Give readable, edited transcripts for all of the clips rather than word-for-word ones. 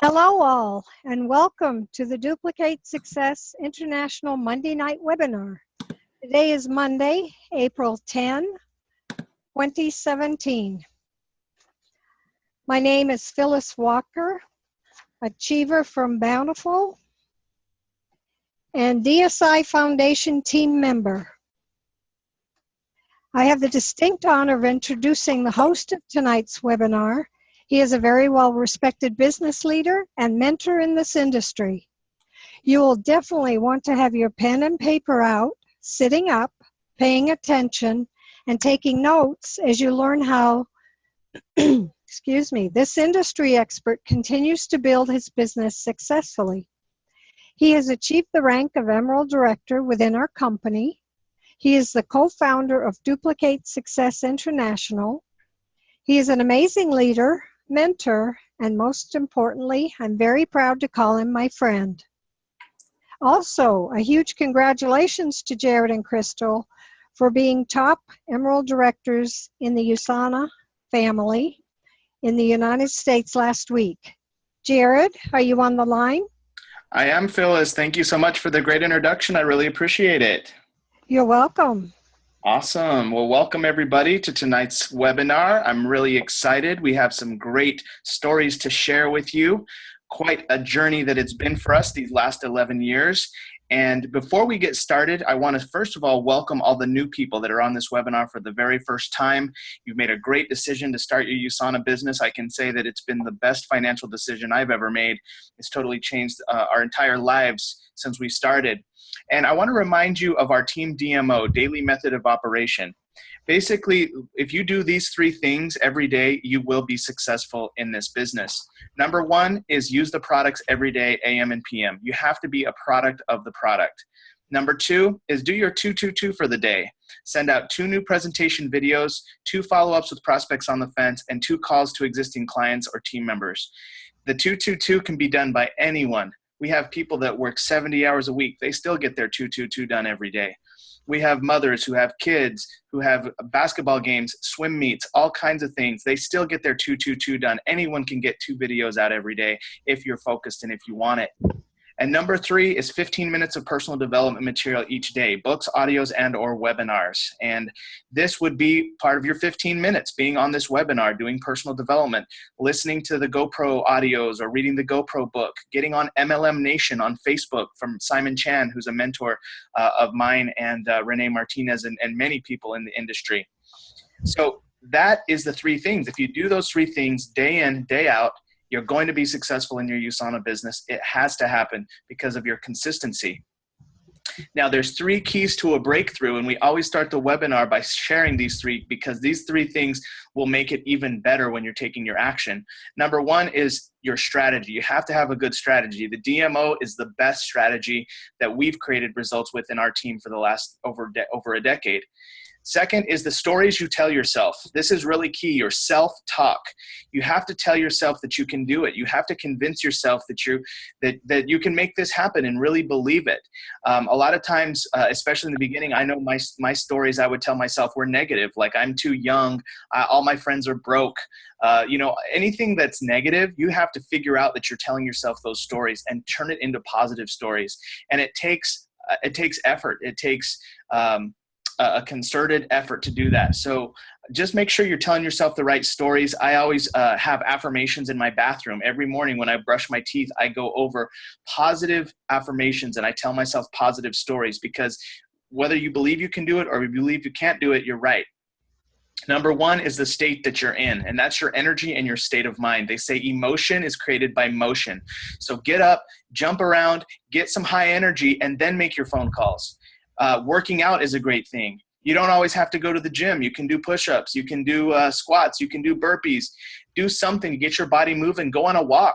Hello all, and welcome to the Duplicate Success International Monday Night Webinar. Today is Monday, April 10, 2017. My name is Phyllis Walker, Achiever from Bountiful, and DSI Foundation team member. I have the distinct honor of introducing the host of tonight's webinar. He is a very well-respected business leader and mentor in this industry. You will definitely want to have your pen and paper out, sitting up, paying attention, and taking notes as you learn how, excuse me, this industry expert continues to build his business successfully. He has achieved the rank of Emerald Director within our company. He is the co-founder of Duplicate Success International. He is an amazing leader, mentor, and most importantly, I'm very proud to call him my friend. Also, a huge congratulations to Jared and Crystal for being top Emerald Directors in the USANA family in the United States last week. Jared, are you on the line? I am, Phyllis. Thank you so much for the great introduction. I really appreciate it. You're welcome. Awesome. Well, welcome everybody to tonight's webinar. I'm really excited. We have some great stories to share with you. Quite a journey that it's been for us these last 11 years. And before we get started, I want to first of all welcome all the new people that are on this webinar for the very first time. You've made a great decision to start your USANA business. I can say that it's been the best financial decision I've ever made. It's totally changed our entire lives since we started. And I want to remind you of our team DMO, Daily Method of Operation. Basically, if you do these three things every day, you will be successful in this business. Number one is use the products every day, AM and PM. You have to be a product of the product. Number two is do your 2-2-2 for the day. Send out 2 new presentation videos, 2 follow-ups with prospects on the fence, and 2 calls to existing clients or team members. The 2-2-2 can be done by anyone. We have people that work 70 hours a week. They still get their 2-2-2 done every day. We have mothers who have kids, who have basketball games, swim meets, all kinds of things. They still get their 2-2-2 done. Anyone can get 2 videos out every day if you're focused and if you want it. And number 3 is 15 minutes of personal development material each day, books, audios, and or webinars. And this would be part of your 15 minutes, being on this webinar, doing personal development, listening to the GoPro audios or reading the GoPro book, getting on MLM Nation on Facebook from Simon Chan, who's a mentor of mine, and Renee Martinez, and many people in the industry. So that is the 3 things. If you do those 3 things day in, day out, you're going to be successful in your USANA business. It has to happen because of your consistency. Now, there's 3 keys to a breakthrough, and we always start the webinar by sharing these 3 because these 3 things will make it even better when you're taking your action. Number 1 is your strategy. You have to have a good strategy. The DMO is the best strategy that we've created results with in our team for the last over a decade. Second is the stories you tell yourself. This is really key, your self-talk. You have to tell yourself that you can do it. You have to convince yourself that you can make this happen and really believe it. A lot of times, especially in the beginning, I know my stories I would tell myself were negative, like I'm too young, all my friends are broke. Anything that's negative, you have to figure out that you're telling yourself those stories and turn it into positive stories. And it takes effort. It takes a concerted effort to do that. So just make sure you're telling yourself the right stories. I always have affirmations in my bathroom. Every morning when I brush my teeth, I go over positive affirmations and I tell myself positive stories, because whether you believe you can do it or you believe you can't do it, you're right. Number 1 is the state that you're in, and that's your energy and your state of mind. They say emotion is created by motion. So get up, jump around, get some high energy, and then make your phone calls. Working out is a great thing. You don't always have to go to the gym. You can do push-ups. You can do squats. You can do burpees. Do something to get your body moving. Go on a walk.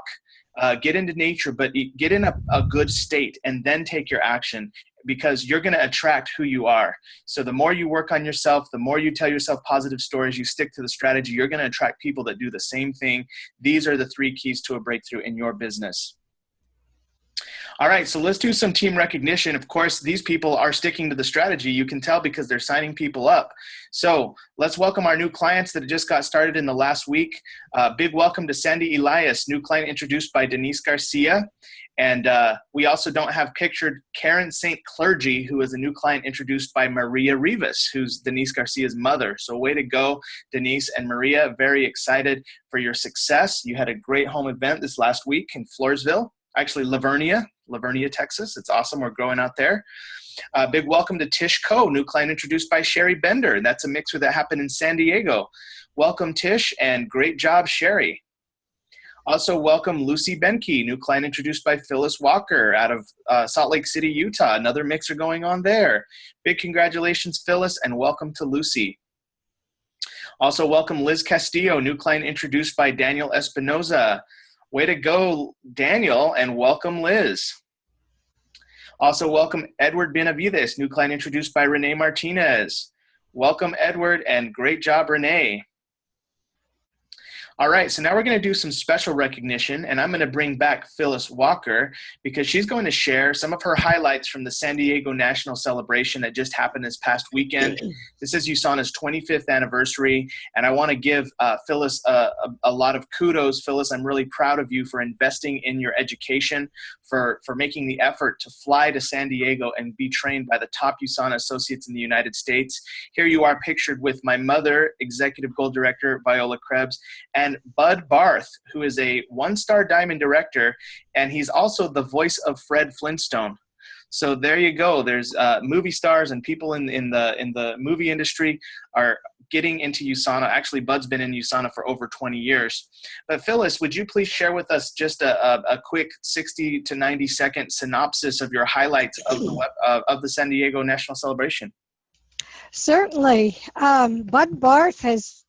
Get into nature, but get in a good state and then take your action, because you're going to attract who you are. So the more you work on yourself, the more you tell yourself positive stories, you stick to the strategy, you're going to attract people that do the same thing. These are the 3 keys to a breakthrough in your business. All right, so let's do some team recognition. Of course, these people are sticking to the strategy. You can tell because they're signing people up. So let's welcome our new clients that just got started in the last week. Big welcome to Sandy Elias, new client introduced by Denise Garcia. And we also don't have pictured Karen St. Clergy, who is a new client introduced by Maria Rivas, who's Denise Garcia's mother. So way to go, Denise and Maria. Very excited for your success. You had a great home event this last week in Floresville, actually Lavernia, Texas. It's awesome. We're growing out there. Big welcome to Tish Coe, new client introduced by Sherry Bender. That's a mixer that happened in San Diego. Welcome, Tish, and great job, Sherry. Also, welcome Lucy Benke, new client introduced by Phyllis Walker out of Salt Lake City, Utah. Another mixer going on there. Big congratulations, Phyllis, and welcome to Lucy. Also, welcome Liz Castillo, new client introduced by Daniel Espinoza. Way to go, Daniel, and welcome, Liz. Also, welcome Edward Benavides, new client introduced by Renee Martinez. Welcome, Edward, and great job, Renee. All right, so now we're going to do some special recognition, and I'm going to bring back Phyllis Walker because she's going to share some of her highlights from the San Diego National Celebration that just happened this past weekend. This is USANA's 25th anniversary, and I want to give Phyllis a lot of kudos. Phyllis, I'm really proud of you for investing in your education, for making the effort to fly to San Diego and be trained by the top USANA associates in the United States. Here you are pictured with my mother, Executive Gold Director Viola Krebs, and Bud Barth, who is a one-star diamond director, and he's also the voice of Fred Flintstone. So there you go. There's movie stars and people in the movie industry are getting into USANA. Actually, Bud's been in USANA for over 20 years. But Phyllis, would you please share with us just a quick 60 to 90 second synopsis of your highlights of the San Diego National Celebration? Certainly. Bud Barth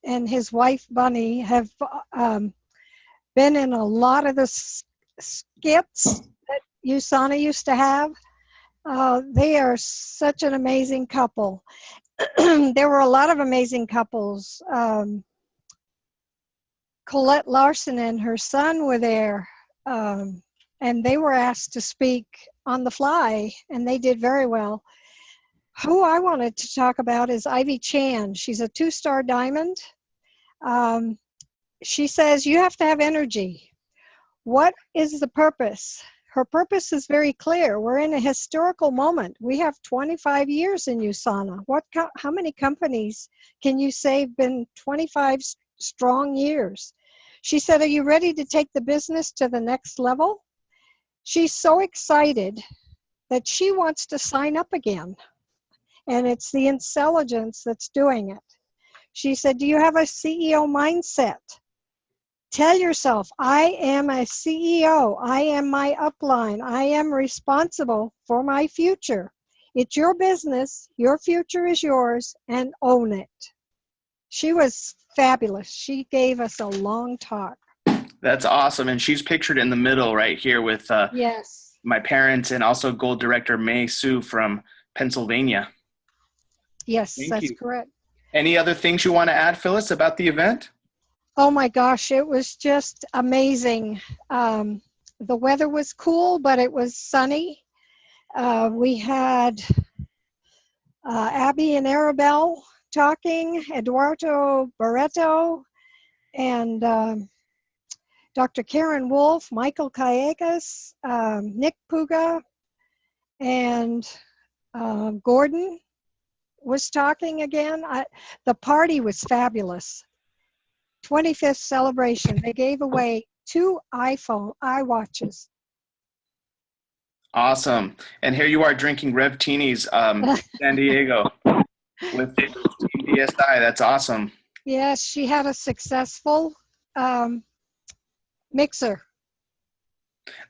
and his wife Bunny have been in a lot of the skits that USANA used to have. They are such an amazing couple. There were a lot of amazing couples. Colette Larson and her son were there, and they were asked to speak on the fly, and they did very well. Who I wanted to talk about is Ivy Chan. She's a 2-star diamond. She says, you have to have energy. What is the purpose? Her purpose is very clear. We're in a historical moment. We have 25 years in USANA. How many companies can you say have been 25 strong years? She said, are you ready to take the business to the next level? She's so excited that she wants to sign up again. And it's the intelligence that's doing it. She said, do you have a CEO mindset? Tell yourself, I am a CEO. I am my upline. I am responsible for my future. It's your business. Your future is yours, and own it. She was fabulous. She gave us a long talk. That's awesome. And she's pictured in the middle right here with yes, my parents and also Gold Director May Sue from Pennsylvania. Yes, Thank that's you. correct. Any other things you want to add, Phyllis, about the event? Oh my gosh, it was just amazing. The weather was cool, but it was sunny. We had Abby and Arabelle talking, Eduardo Barreto, and Dr. Karen Wolf, Michael Callejas, Nick Puga, and Gordon was talking again. The party was fabulous. 25th celebration. They gave away 2 iWatches. Awesome. And here you are drinking Revtini's San Diego with Team DSI. That's awesome. Yes, she had a successful mixer.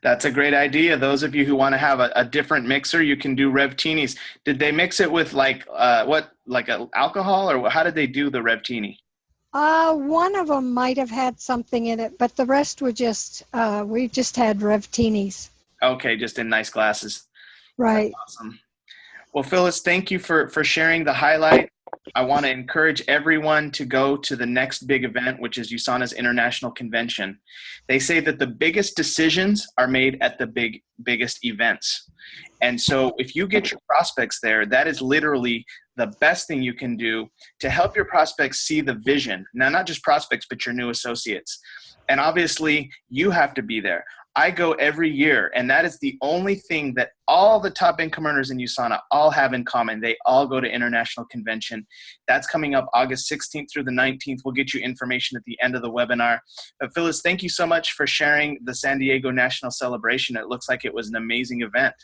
That's a great idea. Those of you who want to have a different mixer, you can do Revtini's. Did they mix it with like alcohol, or how did they do the Revtini? One of them might have had something in it, but the rest were just, we just had Revtinis. Okay, just in nice glasses. Right. That's awesome. Well, Phyllis, thank you for sharing the highlight. I want to encourage everyone to go to the next big event, which is USANA's International Convention. They say that the biggest decisions are made at the biggest events. And so if you get your prospects there, that is literally the best thing you can do to help your prospects see the vision. Now, not just prospects, but your new associates. And obviously, you have to be there. I go every year, and that is the only thing that all the top income earners in USANA all have in common. They all go to International Convention. That's coming up August 16th through the 19th. We'll get you information at the end of the webinar. But Phyllis, thank you so much for sharing the San Diego National Celebration. It looks like it was an amazing event.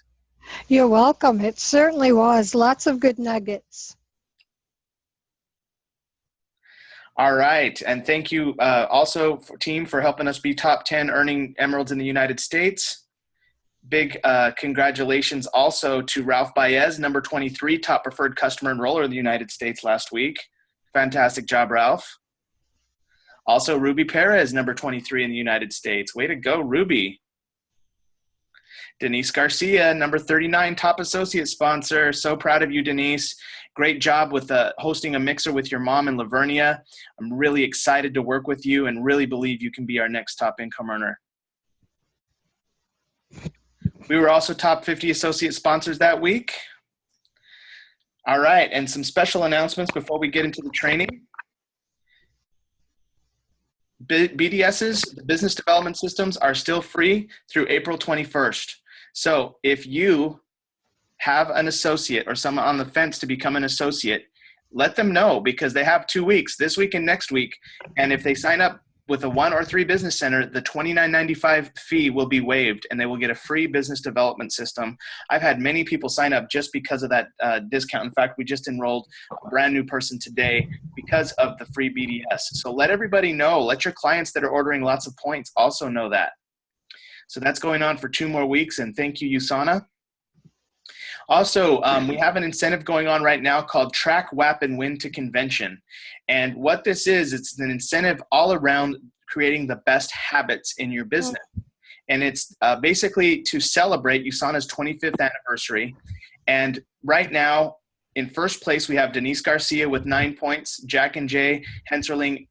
You're welcome. It certainly was. Lots of good nuggets. All right. And thank you also, team, for helping us be top 10 earning emeralds in the United States. Big congratulations also to Ralph Baez, number 23, top preferred customer enroller in the United States last week. Fantastic job, Ralph. Also, Ruby Perez, number 23 in the United States. Way to go, Ruby. Denise Garcia, number 39, top associate sponsor. So proud of you, Denise. Great job with hosting a mixer with your mom in Lavernia. I'm really excited to work with you and really believe you can be our next top income earner. We were also top 50 associate sponsors that week. All right, and some special announcements before we get into the training. BDSs, the business development systems, are still free through April 21st. So if you have an associate or someone on the fence to become an associate, let them know, because they have 2 weeks, this week and next week. And if they sign up with a 1 or 3 business center, the $29.95 fee will be waived and they will get a free business development system. I've had many people sign up just because of that discount. In fact, we just enrolled a brand new person today because of the free BDS. So let everybody know, let your clients that are ordering lots of points also know that. So that's going on for 2 more weeks, and thank you, USANA. Also, we have an incentive going on right now called Track WAPnWIN to Convention. And what this is, it's an incentive all around creating the best habits in your business. And it's basically to celebrate USANA's 25th anniversary. And right now, in first place, we have Denise Garcia with 9 points, Jack and Jay Henserling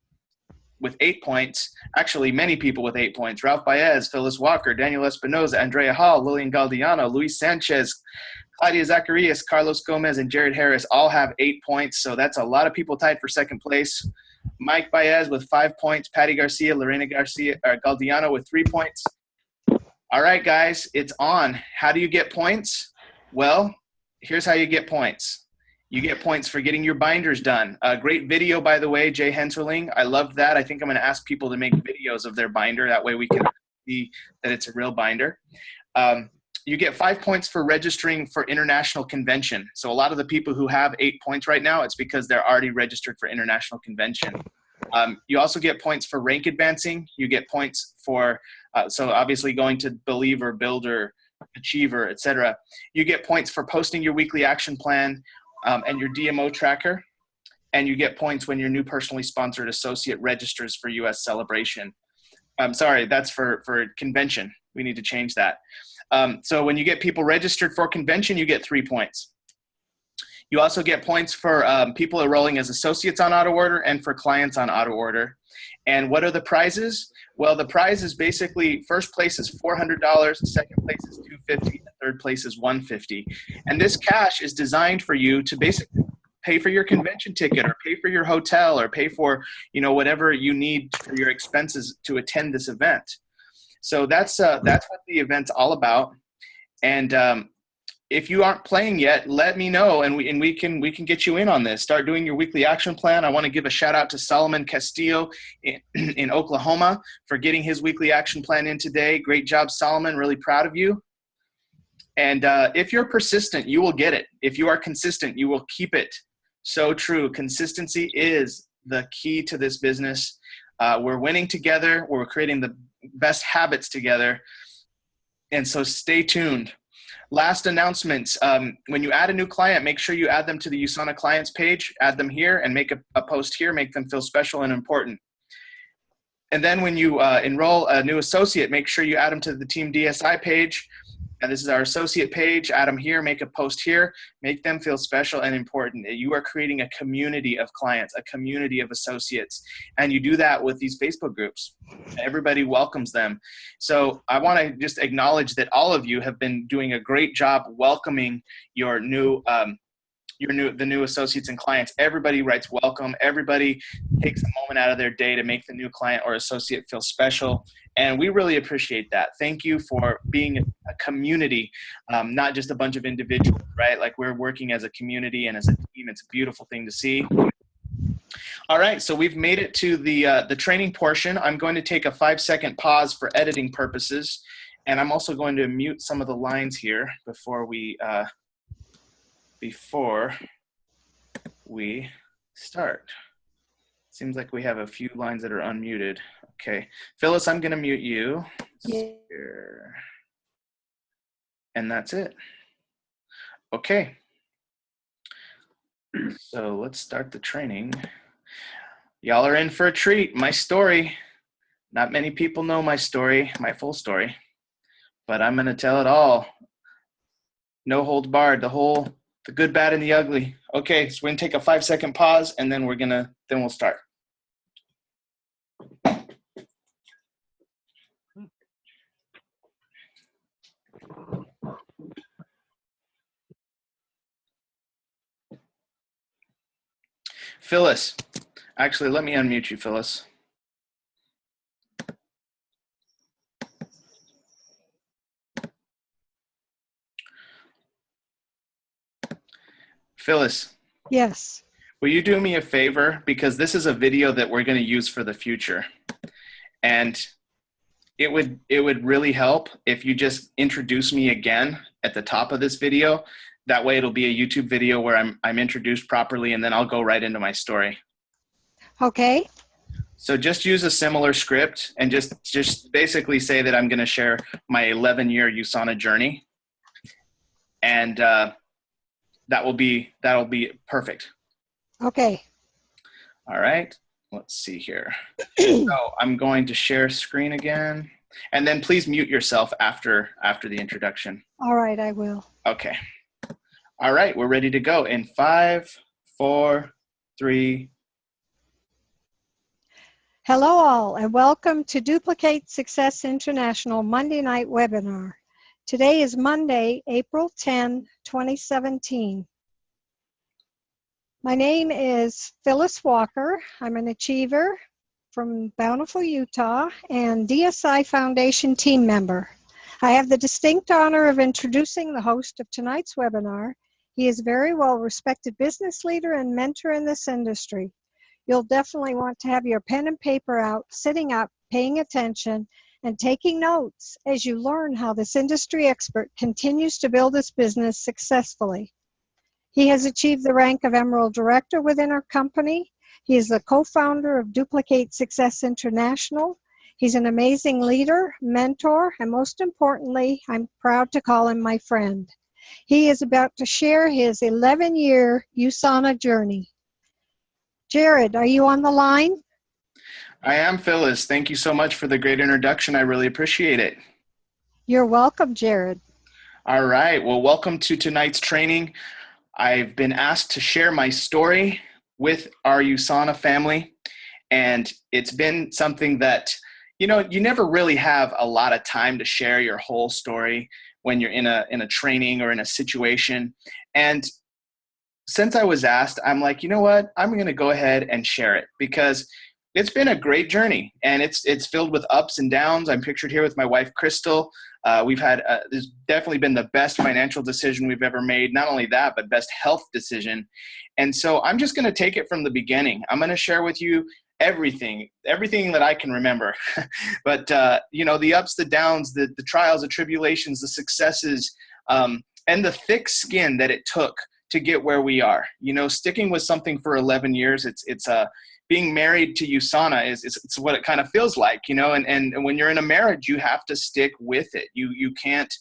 with 8 points, actually many people with 8 points, Ralph Baez, Phyllis Walker, Daniel Espinoza, Andrea Hall, Lillian Galdiano, Luis Sanchez, Claudia Zacharias, Carlos Gomez, and Jared Harris all have 8 points, so that's a lot of people tied for second place. Mike Baez with 5 points, Patty Garcia, Lorena Galdiano with 3 points. All right, guys, it's on. How do you get points? Well, here's how you get points. You get points for getting your binders done. A great video, by the way, Jay Henserling. I loved that. I think I'm going to ask people to make videos of their binder. That way we can see that it's a real binder. You get 5 points for registering for International Convention. So a lot of the people who have 8 points right now, it's because they're already registered for International Convention. You also get points for rank advancing. You get points for, so obviously going to Believer, Builder, Achiever, etc. You get points for posting your weekly action plan, and your DMO tracker, and you get points when your new personally sponsored associate registers for US Celebration. I'm sorry, that's for convention. We need to change that. So when you get people registered for convention, you get 3 points. You also get points for people enrolling as associates on auto order and for clients on auto order. And what are the prizes? Well, the prize is basically first place is $400, second place is $250, and third place is $150. And this cash is designed for you to basically pay for your convention ticket or pay for your hotel or pay for, whatever you need for your expenses to attend this event. So that's what the event's all about. And if you aren't playing yet, let me know, and we can get you in on this. Start doing your weekly action plan. I want to give a shout out to Solomon Castillo in Oklahoma for getting his weekly action plan in today. Great job, Solomon. Really proud of you. And if you're persistent, you will get it. If you are consistent, you will keep it. So true. Consistency is the key to this business. We're winning together. We're creating the best habits together. And so stay tuned. Last announcements, when you add a new client, make sure you add them to the USANA clients page, add them here, and make a post here, make them feel special and important. And then when you enroll a new associate, make sure you add them to the Team DSI page And this is our associate page. Add them here, make a post here, make them feel special and important. You are creating a community of clients, a community of associates. And you do that with these Facebook groups. Everybody welcomes them. So I want to just acknowledge that all of you have been doing a great job welcoming your new the new associates and clients. Everybody writes welcome. Everybody takes a moment out of their day to make the new client or associate feel special. And we really appreciate that. Thank you for being a community, not just a bunch of individuals, right? Like we're working as a community and as a team. It's a beautiful thing to see. All right, so we've made it to the training portion. I'm going to take a 5-second pause for editing purposes. And I'm also going to mute some of the lines here before we start. Seems like we have a few lines that are unmuted. Okay, Phyllis, I'm gonna mute you. Yeah. Here. And that's it. Okay. So let's start the training. Y'all are in for a treat. My story. Not many people know my story, my full story, but I'm gonna tell it all. No holds barred, the good, bad, and the ugly. Okay, so we're gonna take a 5-second pause and then we'll start. Phyllis, actually, let me unmute you, Phyllis. Phyllis. Yes. Will you do me a favor? Because this is a video that we're going to use for the future. And it would really help if you just introduce me again at the top of this video. That way it'll be a YouTube video where I'm introduced properly, and then I'll go right into my story. Okay. So just use a similar script and just basically say that I'm going to share my 11-year USANA journey. And that'll be perfect. Okay. All right. Let's see here. So I'm going to share screen again, and then please mute yourself after the introduction. All right, I will. Okay. All right, we're ready to go in 5, 4, 3. Hello all, and welcome to Duplicate Success International Monday night webinar. Today is Monday, April 10, 2017. My name is Phyllis Walker. I'm an achiever from Bountiful, Utah, and DSI Foundation team member. I have the distinct honor of introducing the host of tonight's webinar. He is a very well-respected business leader and mentor in this industry. You'll definitely want to have your pen and paper out, sitting up, paying attention, and taking notes as you learn how this industry expert continues to build his business successfully. He has achieved the rank of Emerald Director within our company. He is the co-founder of Duplicate Success International. He's an amazing leader, mentor, and most importantly, I'm proud to call him my friend. He is about to share his 11-year USANA journey. Jared, are you on the line? I am, Phyllis. Thank you so much for the great introduction. I really appreciate it. You're welcome, Jared. All right. Well, welcome to tonight's training. I've been asked to share my story with our USANA family, and it's been something that, you never really have a lot of time to share your whole story when you're in a training or in a situation. And since I was asked, I'm like, you know what? I'm going to go ahead and share it because it's been a great journey, and it's filled with ups and downs. I'm pictured here with my wife, Crystal. We've had, there's definitely been the best financial decision we've ever made. Not only that, but best health decision. And so I'm just going to take it from the beginning. I'm going to share with you everything that I can remember. But, the ups, the downs, the trials, the tribulations, the successes, and the thick skin that it took to get where we are. Sticking with something for 11 years, it's being married to USANA it's what it kind of feels like, and when you're in a marriage, you have to stick with it. You can't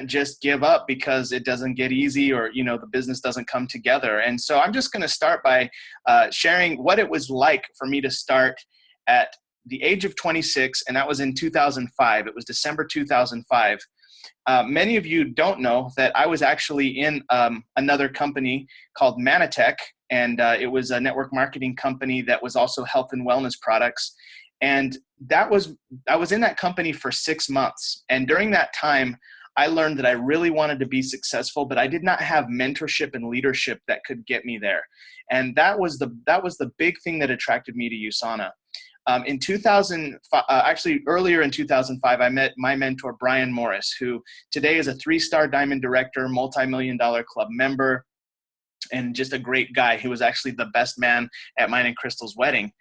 just give up because it doesn't get easy or, the business doesn't come together. And so I'm just going to start by sharing what it was like for me to start at the age of 26, and that was in 2005. It was December 2005. Many of you don't know that I was actually in another company called Manatech, and it was a network marketing company that was also health and wellness products. And I was in that company for 6 months. And during that time, I learned that I really wanted to be successful, but I did not have mentorship and leadership that could get me there. And that was the big thing that attracted me to USANA. In 2005, actually earlier in 2005, I met my mentor, Brian Morris, who today is a 3-star Diamond Director, multi-million-dollar club member, and just a great guy. He was actually the best man at mine and Crystal's wedding.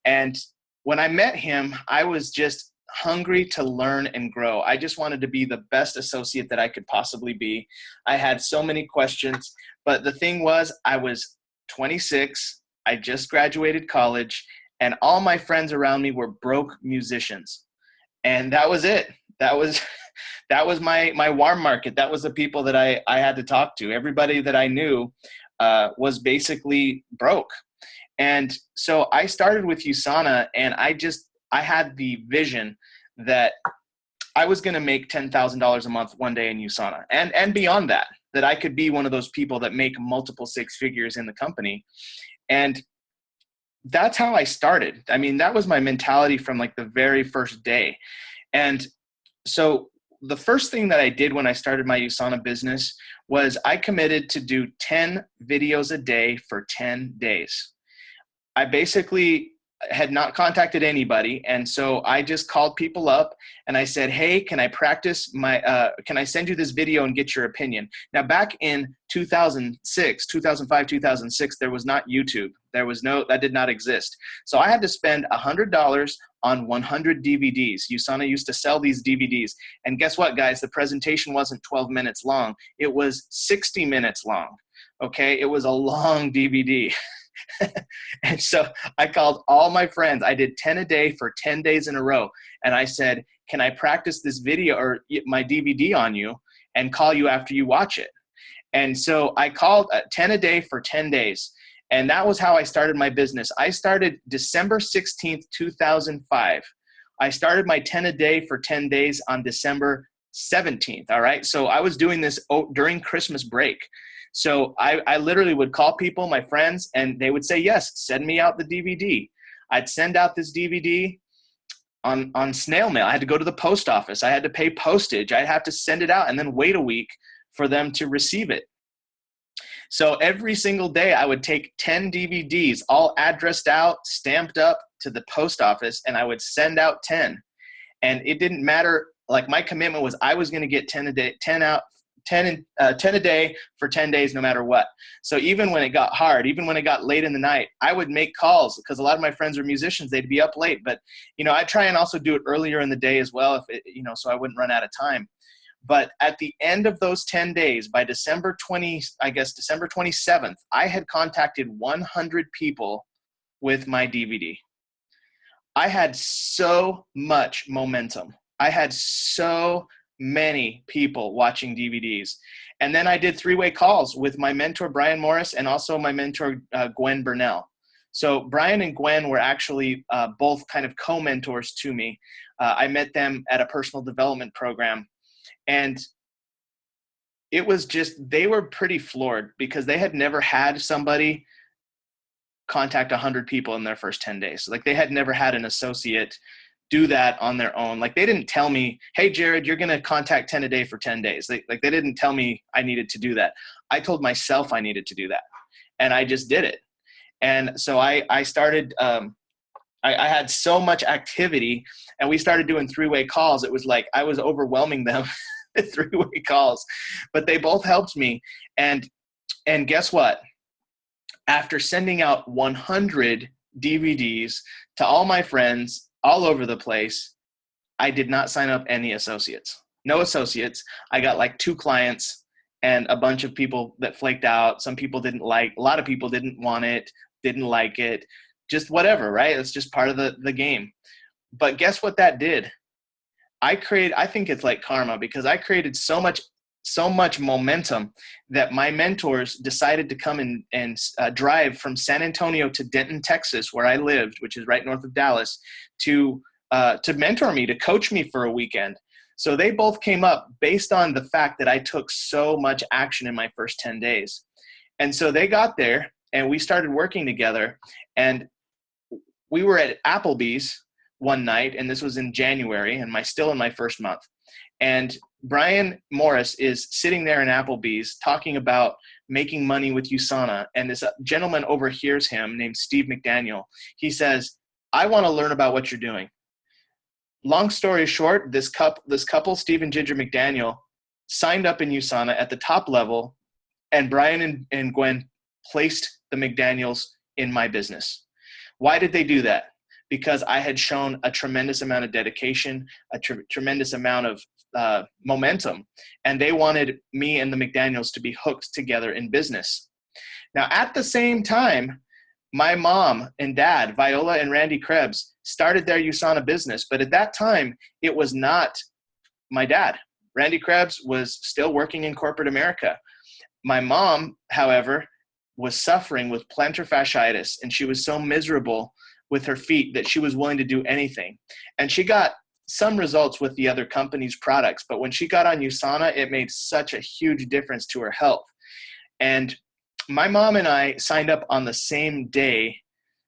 And when I met him, I was just hungry to learn and grow. I just wanted to be the best associate that I could possibly be. I had so many questions, but the thing was, I was 26, I just graduated college, and all my friends around me were broke musicians. And that was it. That was my warm market. That was the people that I had to talk to. Everybody that I knew was basically broke. And so I started with USANA, and I had the vision that I was going to make $10,000 a month one day in USANA, and beyond that I could be one of those people that make multiple 6 figures in the company. And that's how I started. I mean, that was my mentality from like the very first day. And so the first thing that I did when I started my USANA business was I committed to do 10 videos a day for 10 days. I basically had not contacted anybody. And so I just called people up and I said, hey, can I practice can I send you this video and get your opinion? Now, back in 2005, 2006, there was not YouTube. That did not exist. So I had to spend $100 on 100 DVDs. USANA used to sell these DVDs. And guess what, guys? The presentation wasn't 12 minutes long. It was 60 minutes long. Okay. It was a long DVD. And so I called all my friends. I did 10 a day for 10 days in a row. And I said, can I practice this video or my DVD on you and call you after you watch it? And so I called 10 a day for 10 days. And that was how I started my business. I started December 16th, 2005. I started my 10 a day for 10 days on December 17th. All right. So I was doing this during Christmas break. So I literally would call people, my friends, and they would say, yes, send me out the DVD. I'd send out this DVD on snail mail. I had to go to the post office. I had to pay postage. I'd have to send it out and then wait a week for them to receive it. So every single day I would take 10 DVDs, all addressed out, stamped up to the post office, and I would send out 10. And it didn't matter. Like, my commitment was I was going to get 10 a day, 10 a day for 10 days, no matter what. So even when it got hard, even when it got late in the night, I would make calls because a lot of my friends were musicians. They'd be up late, but I'd try and also do it earlier in the day as well, so I wouldn't run out of time. But at the end of those 10 days, by December 27th, I had contacted 100 people with my DVD. I had so much momentum. I had so many people watching DVDs. And then I did 3-way calls with my mentor, Brian Morris, and also my mentor, Gwen Burnell. So Brian and Gwen were actually both kind of co-mentors to me. I met them at a personal development program. And it was just, they were pretty floored because they had never had somebody contact 100 people in their first 10 days. Like, they had never had an associate do that on their own. Like, they didn't tell me, hey, Jared, you're going to contact 10 a day for 10 days. They didn't tell me I needed to do that. I told myself I needed to do that. And I just did it. And so I started, I had so much activity, and we started doing 3-way calls. It was like I was overwhelming them with 3-way calls, but they both helped me. And guess what? After sending out 100 DVDs to all my friends all over the place, I did not sign up any associates. No associates. I got like 2 clients and a bunch of people that flaked out. Some people a lot of people didn't want it, didn't like it, just whatever, right? It's just part of the game. But guess what that did? I think it's like karma, because I created so much momentum that my mentors decided to come and drive from San Antonio to Denton, Texas, where I lived, which is right north of Dallas, to to mentor me, to coach me for a weekend. So they both came up based on the fact that I took so much action in my first 10 days. And so they got there and we started working together, and we were at Applebee's one night, and this was in January, and still in my first month. And Brian Morris is sitting there in Applebee's talking about making money with USANA, and this gentleman overhears him named Steve McDaniel. He says, "I want to learn about what you're doing." Long story short, this couple, Steve and Ginger McDaniel, signed up in USANA at the top level, and Brian and Gwen placed the McDaniels in my business. Why did they do that? Because I had shown a tremendous amount of dedication, a tremendous amount of momentum, and they wanted me and the McDaniels to be hooked together in business. Now, at the same time, my mom and dad, Viola and Randy Krebs, started their USANA business, but at that time, it was not my dad. Randy Krebs was still working in corporate America. My mom, however, was suffering with plantar fasciitis, and she was so miserable with her feet that she was willing to do anything. And she got some results with the other company's products, but when she got on USANA, it made such a huge difference to her health. And my mom and I signed up on the same day.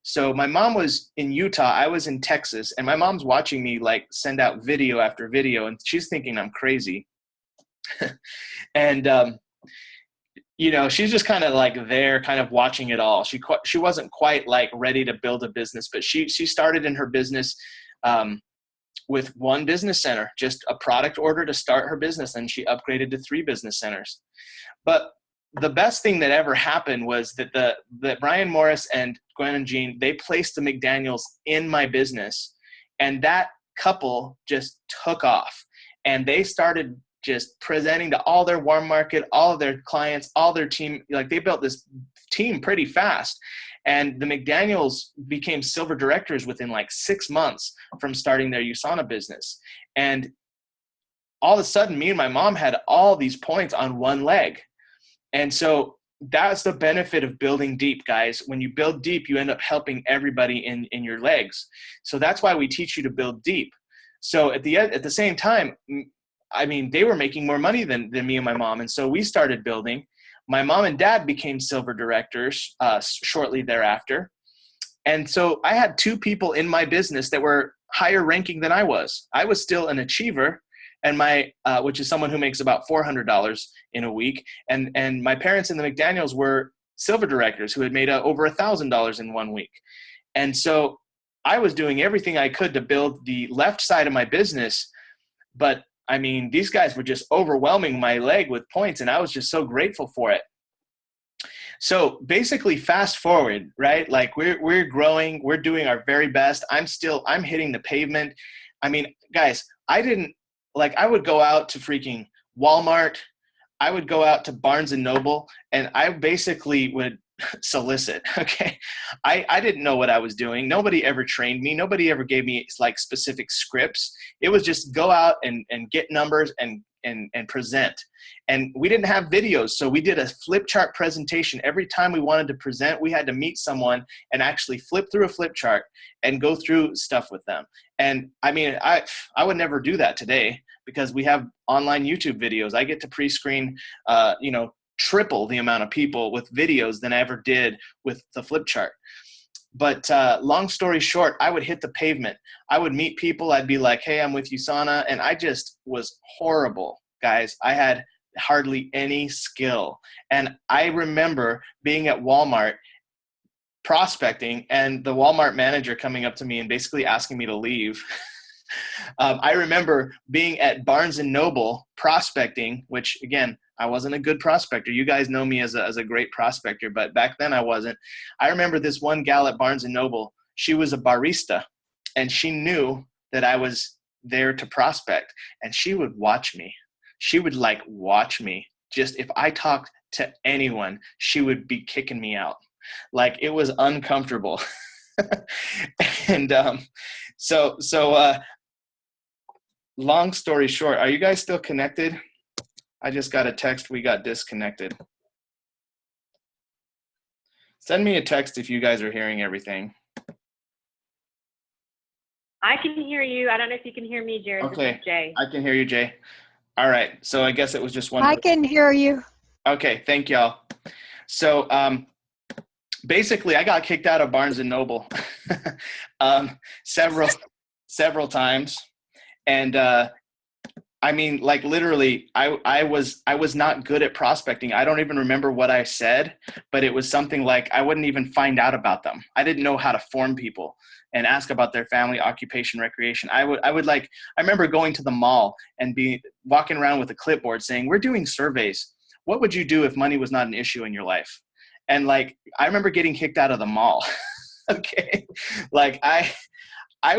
So my mom was in Utah, I was in Texas, and my mom's watching me like send out video after video, and she's thinking I'm crazy. And you know, she's just kind of like there, kind of watching it all. She wasn't quite like ready to build a business, but she started in her business with one business center, just a product order to start her business, and she upgraded to 3 business centers. But the best thing that ever happened was that Brian Morris and Gwen and Jean, they placed the McDaniels in my business, and that couple just took off, and they started just presenting to all their warm market, all of their clients, all their team. Like, they built this team pretty fast. And the McDaniels became silver directors within like 6 months from starting their USANA business. And all of a sudden, me and my mom had all these points on one leg. And so that's the benefit of building deep, guys. When you build deep, you end up helping everybody in your legs. So that's why we teach you to build deep. So at the same time, I mean, they were making more money than me and my mom. And so we started building. My mom and dad became silver directors shortly thereafter. And so I had 2 people in my business that were higher ranking than I was. I was still an achiever, and which is someone who makes about $400 in a week. And my parents and the McDaniels were silver directors who had made over $1,000 in 1 week. And so I was doing everything I could to build the left side of my business, but I mean, these guys were just overwhelming my leg with points, and I was just so grateful for it. So basically, fast forward, right? Like, we're growing, we're doing our very best. I'm hitting the pavement. I mean, guys, I would go out to freaking Walmart. I would go out to Barnes and Noble, and I basically would solicit. Okay. I didn't know what I was doing. Nobody ever trained me. Nobody ever gave me like specific scripts. It was just go out and get numbers and present. And we didn't have videos. So we did a flip chart presentation. Every time we wanted to present, we had to meet someone and actually flip through a flip chart and go through stuff with them. And I mean, I would never do that today because we have online YouTube videos. I get to pre-screen, triple the amount of people with videos than I ever did with the flip chart. But long story short, I would hit the pavement. I would meet people. I'd be like, hey, I'm with USANA. And I just was horrible, guys. I had hardly any skill. And I remember being at Walmart prospecting and the Walmart manager coming up to me and basically asking me to leave. I remember being at Barnes and Noble prospecting, which again, I wasn't a good prospector. You guys know me as a great prospector, but back then I wasn't. I remember this one gal at Barnes and Noble. She was a barista, and she knew that I was there to prospect, and she would watch me. She would watch me. Just if I talked to anyone, she would be kicking me out. Like, it was uncomfortable. And so long story short, are you guys still connected? I just got a text. We got disconnected. Send me a text if you guys are hearing everything. I can hear you. I don't know if you can hear me, Jared. Okay. This is Jay. I can hear you, Jay. All right. So I guess it was just one. I can hear you. Okay. Thank y'all. So basically, I got kicked out of Barnes and Noble several times. And I mean, like literally, I was not good at prospecting. I don't even remember what I said, but it was something like I wouldn't even find out about them. I didn't know how to form people and ask about their family, occupation, recreation. I remember going to the mall and walking around with a clipboard saying, "We're doing surveys. What would you do if money was not an issue in your life?" And like, I remember getting kicked out of the mall. Okay, like I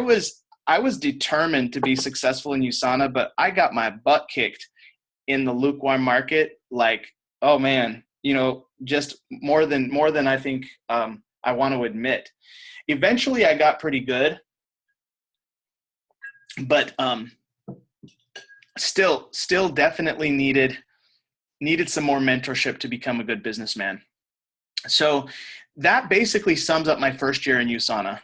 was determined to be successful in USANA, but I got my butt kicked in the lukewarm market. Like, oh man, just more than I think I want to admit. Eventually, I got pretty good, but still definitely needed some more mentorship to become a good businessman. So that basically sums up my first year in USANA,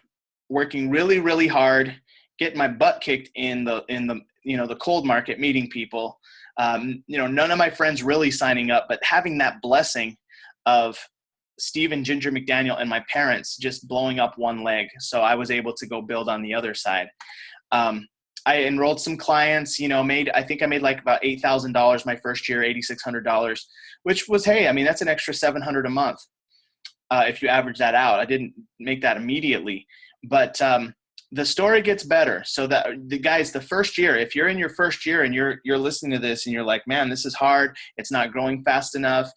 working really, really hard, getting my butt kicked in the cold market, meeting people. None of my friends really signing up, but having that blessing of Steve and Ginger McDaniel and my parents just blowing up one leg. So I was able to go build on the other side. I enrolled some clients, I think I made like about $8,000 my first year, $8,600, which was, hey, I mean, that's an extra $700 a month. If you average that out. I didn't make that immediately, but the story gets better. So that the first year, if you're in your first year and you're listening to this and you're like, man, this is hard. It's not growing fast enough.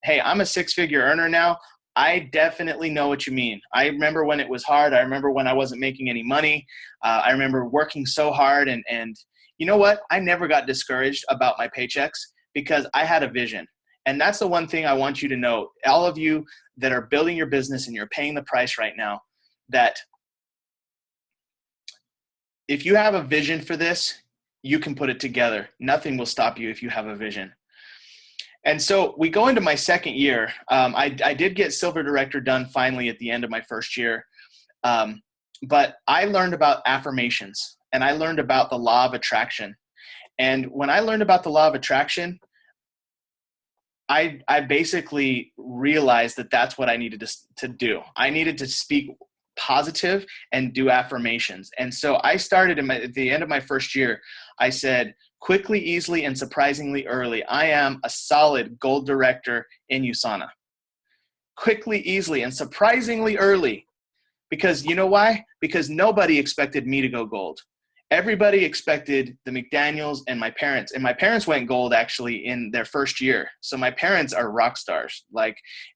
Hey, I'm a 6-figure earner now. I definitely know what you mean. I remember when it was hard. I remember when I wasn't making any money. I remember working so hard and you know what? I never got discouraged about my paychecks because I had a vision. And that's the one thing I want you to know, all of you that are building your business and you're paying the price right now, that if you have a vision for this, you can put it together. Nothing will stop you if you have a vision. And so we go into my second year. I did get Silver Director done finally at the end of my first year. But I learned about affirmations and I learned about the law of attraction. And when I learned about the law of attraction, I basically realized that that's what I needed to do. I needed to speak positive and do affirmations. And so I started at the end of my first year, I said, quickly, easily, and surprisingly early, I am a solid gold director in USANA. Quickly, easily, and surprisingly early. Because you know why? Because nobody expected me to go gold. Everybody expected the McDaniels and my parents. And my parents went gold actually in their first year. So my parents are rock stars.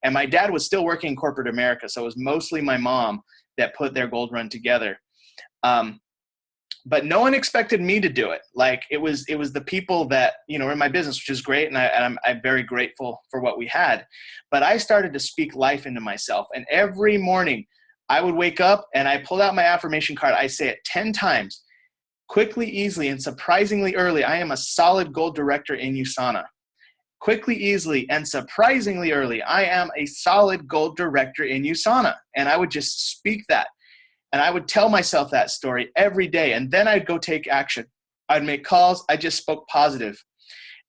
And my dad was still working in corporate America. So it was mostly my mom that put their gold run together. But no one expected me to do it. It was the people that, were in my business, which is great. And I'm very grateful for what we had. But I started to speak life into myself. And every morning I would wake up and I pulled out my affirmation card. I say it 10 times. Quickly, easily, and surprisingly early, I am a solid gold director in USANA. Quickly, easily, and surprisingly early, I am a solid gold director in USANA. And I would just speak that. And I would tell myself that story every day. And then I'd go take action. I'd make calls. I just spoke positive.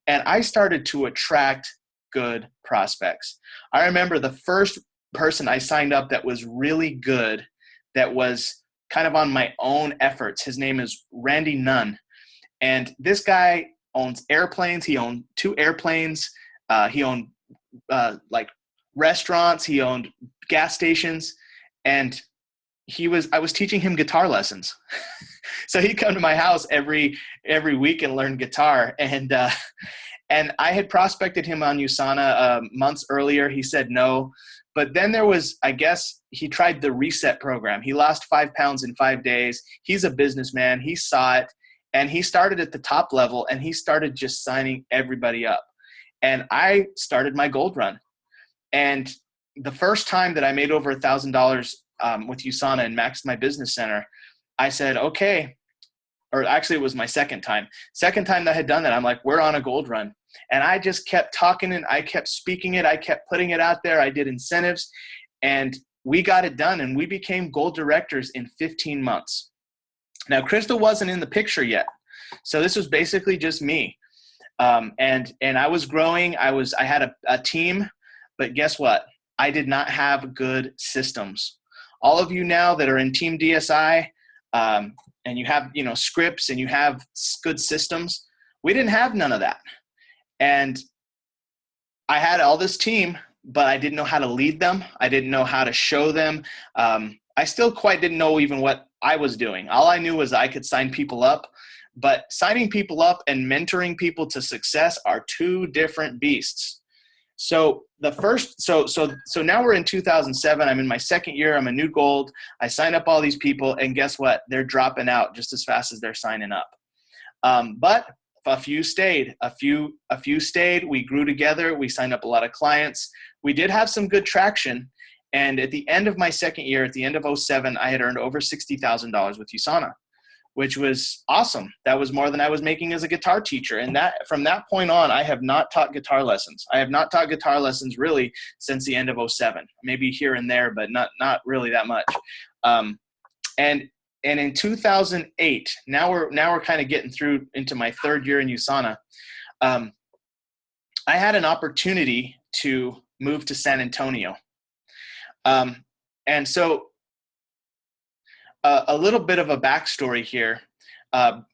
And I started to attract good prospects. I remember the first person I signed up that was really good, that was kind of on my own efforts. His name is Randy Nunn. And this guy owns airplanes. He owned 2 airplanes. He owned restaurants. He owned gas stations. And I was teaching him guitar lessons. So he'd come to my house every week and learn guitar. And I had prospected him on USANA months earlier. He said no. But then there was, I guess, he tried the reset program. He lost 5 pounds in 5 days. He's a businessman. He saw it. And he started at the top level, and he started just signing everybody up. And I started my gold run. And the first time that I made over $1,000 with USANA and maxed my business center, I said, okay, or actually it was my second time that I had done that. I'm like, we're on a gold run. And I just kept talking and I kept speaking it. I kept putting it out there. I did incentives and we got it done. And we became gold directors in 15 months. Now, Crystal wasn't in the picture yet. So this was basically just me. And I was growing. I had a team, but guess what? I did not have good systems. All of you now that are in Team DSI, and you have, scripts and you have good systems, we didn't have none of that. And I had all this team, but I didn't know how to lead them. I didn't know how to show them. I still quite didn't know even what I was doing. All I knew was I could sign people up, but signing people up and mentoring people to success are two different beasts. So so now we're in 2007. I'm in my second year. I'm a new gold. I sign up all these people, and guess what? They're dropping out just as fast as they're signing up. But a few stayed. A few stayed. We grew together. We signed up a lot of clients. We did have some good traction. And at the end of my second year, at the end of 2007, I had earned over $60,000 with USANA, which was awesome. That was more than I was making as a guitar teacher. And from that point on, I have not taught guitar lessons. I have not taught guitar lessons really since the end of 2007, maybe here and there, but not really that much. And in 2008, now we're kind of getting through into my third year in USANA. I had an opportunity to move to San Antonio. And so a little bit of a backstory here.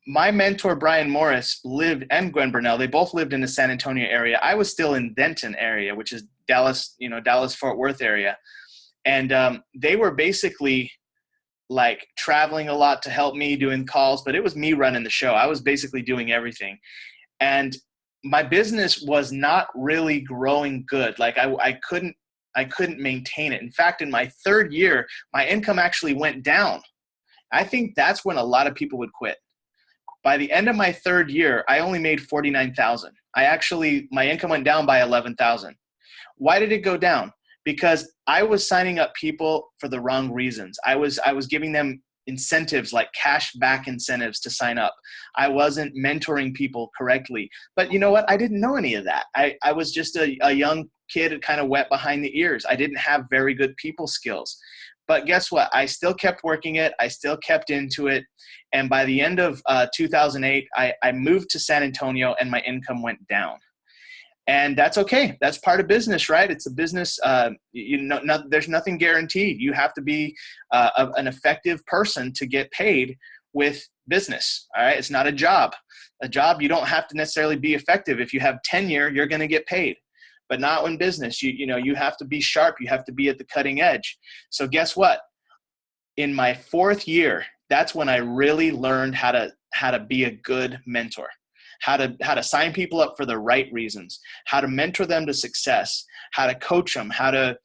My mentor, Brian Morris, and Gwen Burnell, they both lived in the San Antonio area. I was still in Denton area, which is Dallas, Fort Worth area. And they were basically like traveling a lot to help me, doing calls, but it was me running the show. I was basically doing everything. And my business was not really growing good. Like I couldn't maintain it. In fact, in my third year, my income actually went down. I think that's when a lot of people would quit. By the end of my third year, I only made $49,000. My income went down by $11,000. Why did it go down? Because I was signing up people for the wrong reasons. I was giving them incentives like cash back incentives to sign up. I wasn't mentoring people correctly. But you know what? I didn't know any of that. I was just a young kid kind of wet behind the ears. I didn't have very good people skills. But guess what? I still kept working it. I still kept into it. And by the end of 2008, I moved to San Antonio and my income went down. And that's okay. That's part of business, right? It's a business. There's nothing guaranteed. You have to be an effective person to get paid with business. All right. It's not a job. A job, you don't have to necessarily be effective. If you have tenure, you're going to get paid. But not in business. You have to be sharp. You have to be at the cutting edge. So guess what? In my fourth year, that's when I really learned how to be a good mentor, how to sign people up for the right reasons, how to mentor them to success, how to coach them, how to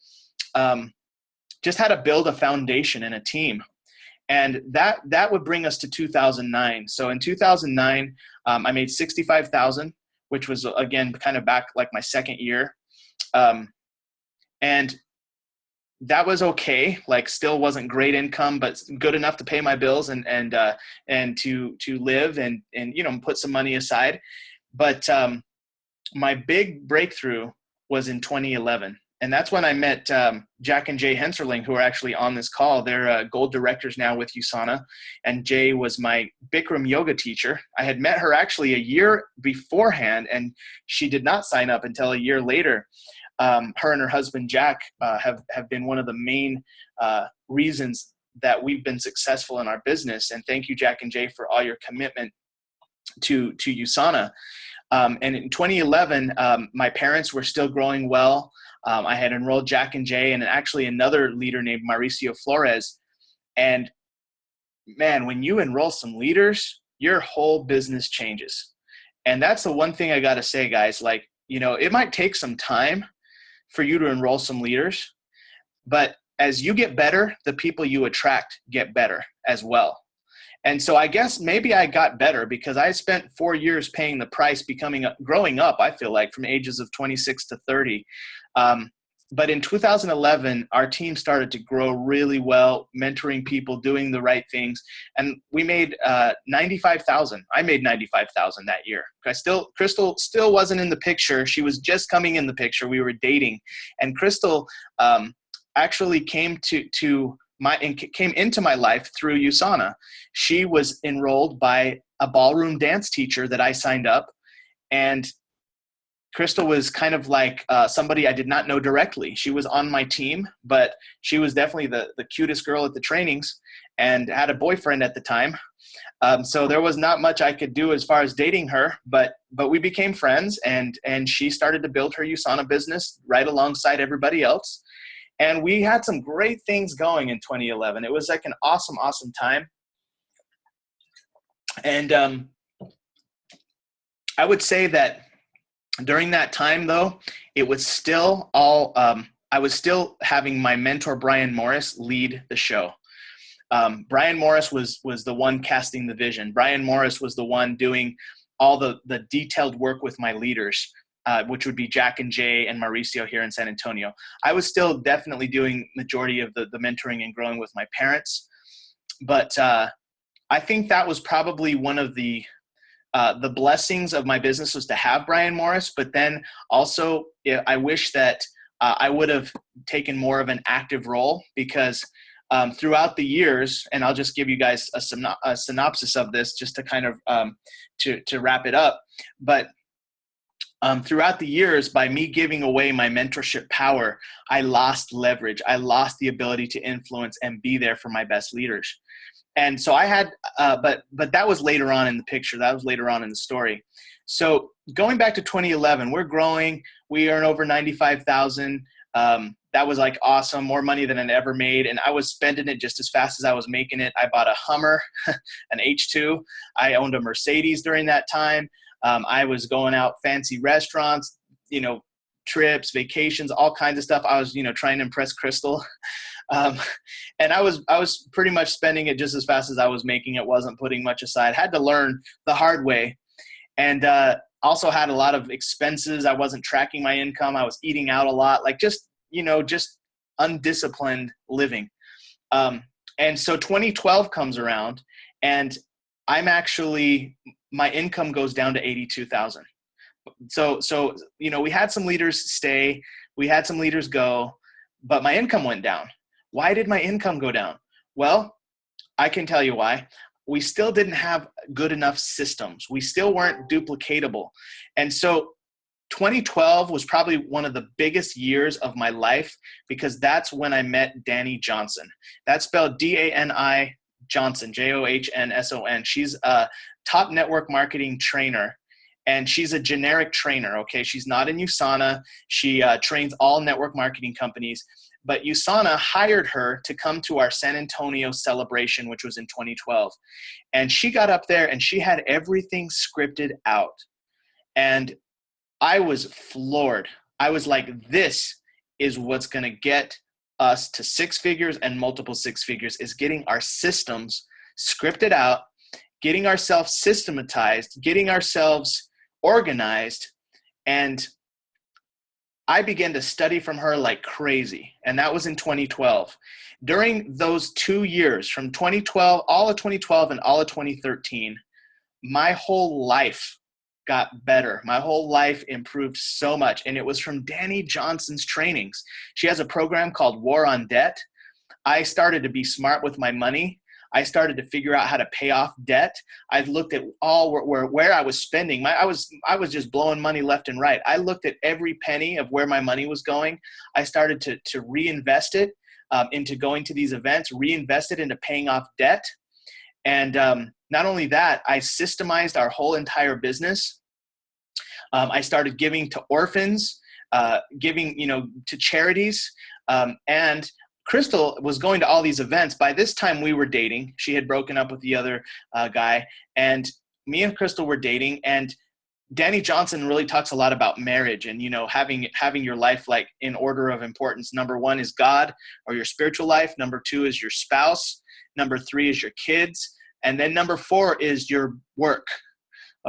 build a foundation and a team. And that would bring us to 2009. So in 2009, I made $65,000. Which was, again, kind of back like my second year. And that was okay. Like still wasn't great income, but good enough to pay my bills and to live and put some money aside. But my big breakthrough was in 2011. And that's when I met Jack and Jay Henserling, who are actually on this call. They're gold directors now with USANA. And Jay was my Bikram yoga teacher. I had met her actually a year beforehand, and she did not sign up until a year later. Her and her husband, Jack, have been one of the main reasons that we've been successful in our business. And thank you, Jack and Jay, for all your commitment to USANA. And in 2011, my parents were still growing well. I had enrolled Jack and Jay and actually another leader named Mauricio Flores. And man, when you enroll some leaders, your whole business changes. And that's the one thing I got to say, guys, like, it might take some time for you to enroll some leaders, but as you get better, the people you attract get better as well. And so I guess maybe I got better because I spent 4 years paying the price, growing up, I feel like, from ages of 26 to 30. But in 2011, our team started to grow really well, mentoring people, doing the right things. And we made $95,000. I made $95,000 that year. Crystal still wasn't in the picture. She was just coming in the picture. We were dating. And Crystal actually came to came into my life through USANA. She was enrolled by a ballroom dance teacher that I signed up, and Crystal was kind of like somebody I did not know directly. She was on my team, but she was definitely the cutest girl at the trainings and had a boyfriend at the time. So there was not much I could do as far as dating her, but we became friends, and she started to build her USANA business right alongside everybody else. And we had some great things going in 2011. It was like an awesome, awesome time. And I would say that during that time, though, it was still all I was still having my mentor, Brian Morris, lead the show. Brian Morris was the one casting the vision. Brian Morris was the one doing all the detailed work with my leaders, which would be Jack and Jay and Mauricio here in San Antonio. I was still definitely doing majority of the mentoring and growing with my parents. But I think that was probably one of the blessings of my business was to have Brian Morris. But then also I wish that I would have taken more of an active role, because throughout the years, and I'll just give you guys a synopsis of this just to kind of to wrap it up. But throughout the years, by me giving away my mentorship power, I lost leverage. I lost the ability to influence and be there for my best leaders. And so I had, but that was later on in the picture. That was later on in the story. So going back to 2011, we're growing. We earn over $95,000. That was like awesome, more money than I'd ever made. And I was spending it just as fast as I was making it. I bought a Hummer, an H2. I owned a Mercedes during that time. I was going out fancy restaurants, trips, vacations, all kinds of stuff. I was, trying to impress Crystal. And I was pretty much spending it just as fast as I was making it, wasn't putting much aside. Had to learn the hard way. And also had a lot of expenses. I wasn't tracking my income. I was eating out a lot, like just undisciplined living. And so 2012 comes around, and my income goes down to 82,000. So we had some leaders stay, we had some leaders go, but my income went down. Why did my income go down? Well, I can tell you why. We still didn't have good enough systems. We still weren't duplicatable. And so 2012 was probably one of the biggest years of my life, because that's when I met Dani Johnson. That's spelled D-A-N-I Johnson, Johnsson. She's a top network marketing trainer, and she's a generic trainer, okay? She's not in USANA. She trains all network marketing companies. But USANA hired her to come to our San Antonio celebration, which was in 2012. And she got up there and she had everything scripted out. And I was floored. I was like, this is what's going to get us to six figures and multiple six figures, is getting our systems scripted out, getting ourselves systematized, getting ourselves organized. And I began to study from her like crazy. And that was in 2012. During those 2 years, from 2012, all of 2012 and all of 2013, my whole life got better. My whole life improved so much. And it was from Dani Johnson's trainings. She has a program called War on Debt. I started to be smart with my money. I started to figure out how to pay off debt. I looked at all where I was spending. I was just blowing money left and right. I looked at every penny of where my money was going. I started to reinvest it into going to these events, reinvest it into paying off debt. And not only that, I systemized our whole entire business. I started giving to orphans, giving to charities, and Crystal was going to all these events. By this time we were dating. She had broken up with the other guy, and me and Crystal were dating. And Dani Johnson really talks a lot about marriage and, having your life like in order of importance. Number 1 is God, or your spiritual life. Number 2 is your spouse. Number 3 is your kids. And then number 4 is your work.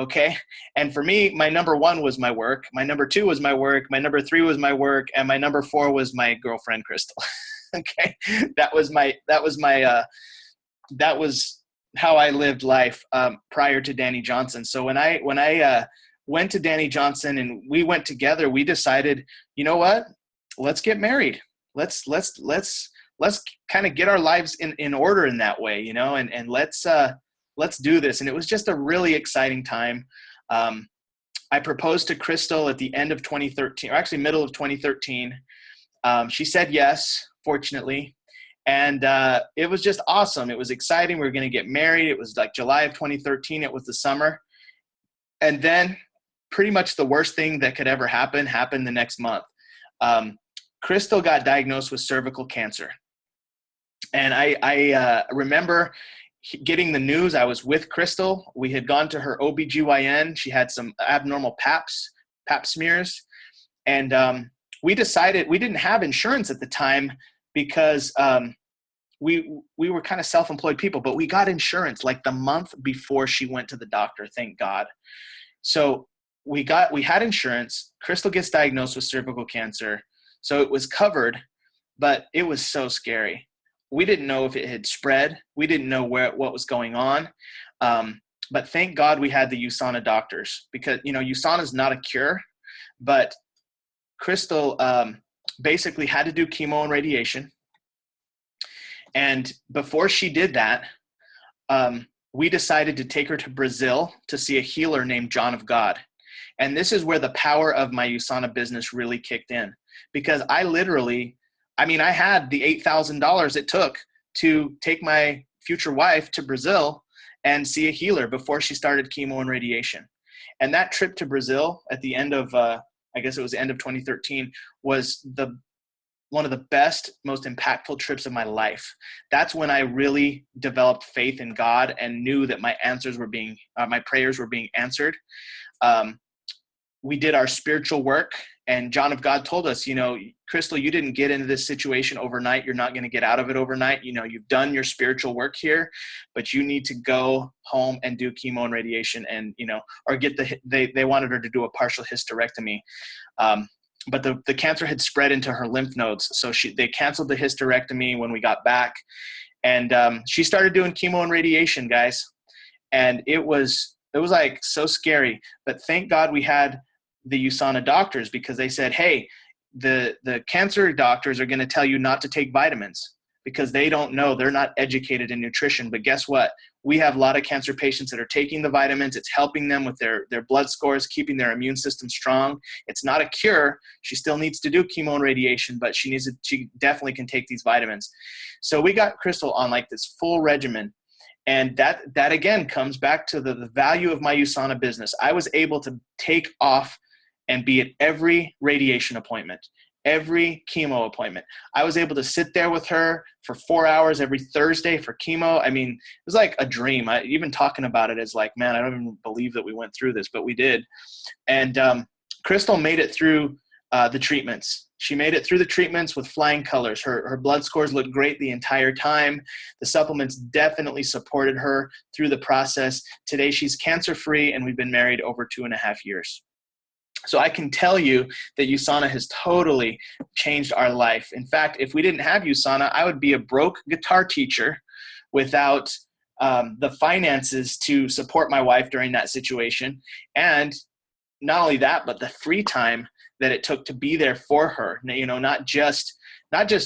Okay. And for me, my number 1 was my work. My number 2 was my work. My number 3 was my work. And my number 4 was my girlfriend, Crystal. Okay. That was how I lived life prior to Dani Johnson. So when I went to Dani Johnson and we went together, we decided, you know what, let's get married. Let's kind of get our lives in order in that way, you know, and let's do this. And it was just a really exciting time. I proposed to Crystal at the end of 2013, or actually middle of 2013. She said yes, fortunately. And it was just awesome. It was exciting. We were going to get married. It was like July of 2013. It was the summer. And then pretty much the worst thing that could ever happen happened the next month. Crystal got diagnosed with cervical cancer. And I remember getting the news. I was with Crystal. We had gone to her OBGYN. She had some abnormal pap smears. And we decided we didn't have insurance at the time because we were kind of self-employed people, but we got insurance like the month before she went to the doctor, thank God. So we had insurance. Crystal gets diagnosed with cervical cancer. So it was covered, but it was so scary. We didn't know if it had spread. We didn't know what was going on. But thank God we had the USANA doctors, because, you know, USANA is not a cure, but Crystal basically had to do chemo and radiation. And before she did that, we decided to take her to Brazil to see a healer named John of God. And this is where the power of my USANA business really kicked in, because I had the $8,000 it took to take my future wife to Brazil and see a healer before she started chemo and radiation. And that trip to Brazil at the end of, I guess it was the end of 2013, was one of the best, most impactful trips of my life. That's when I really developed faith in God and knew that my prayers were being answered. We did our spiritual work, and John of God told us, you know, Crystal, you didn't get into this situation overnight. You're not going to get out of it overnight. You know, you've done your spiritual work here, but you need to go home and do chemo and radiation, and, you know, or they wanted her to do a partial hysterectomy. But the cancer had spread into her lymph nodes. So they canceled the hysterectomy when we got back, and she started doing chemo and radiation, guys. And it was like so scary, but thank God we had the USANA doctors, because they said, hey, the cancer doctors are going to tell you not to take vitamins because they don't know, they're not educated in nutrition. But guess what? We have a lot of cancer patients that are taking the vitamins. It's helping them with their blood scores, keeping their immune system strong. It's not a cure. She still needs to do chemo and radiation, but she definitely can take these vitamins. So we got Crystal on like this full regimen. And that again comes back to the value of my USANA business. I was able to take off and be at every radiation appointment, every chemo appointment. I was able to sit there with her for 4 hours every Thursday for chemo. I mean, it was like a dream. Even talking about it is like, man, I don't even believe that we went through this, but we did. And Crystal made it through the treatments. She made it through the treatments with flying colors. Her blood scores looked great the entire time. The supplements definitely supported her through the process. Today, she's cancer-free, and we've been married over 2.5 years. So I can tell you that USANA has totally changed our life. In fact, if we didn't have USANA, I would be a broke guitar teacher without the finances to support my wife during that situation. And not only that, but the free time that it took to be there for her, you know, not just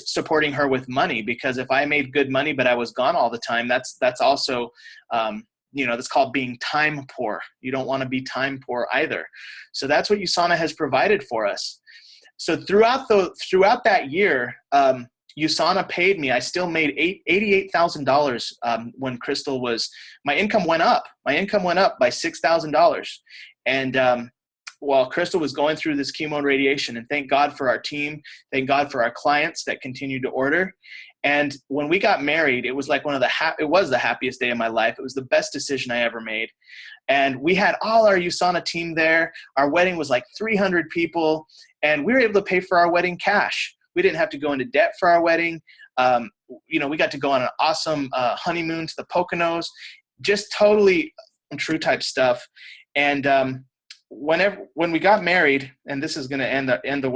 supporting her with money, because if I made good money, but I was gone all the time, that's also, you know, that's called being time poor. You don't want to be time poor either. So that's what USANA has provided for us. So throughout that year, USANA paid me. I still made $88,000 when Crystal my income went up. My income went up by $6,000. And while Crystal was going through this chemo and radiation, and thank God for our team, thank God for our clients that continued to order. And when we got married, it was like it was the happiest day of my life. It was the best decision I ever made. And we had all our USANA team there. Our wedding was like 300 people, and we were able to pay for our wedding cash. We didn't have to go into debt for our wedding. You know, we got to go on an awesome honeymoon to the Poconos, just totally true type stuff. And when we got married, and this is going to end the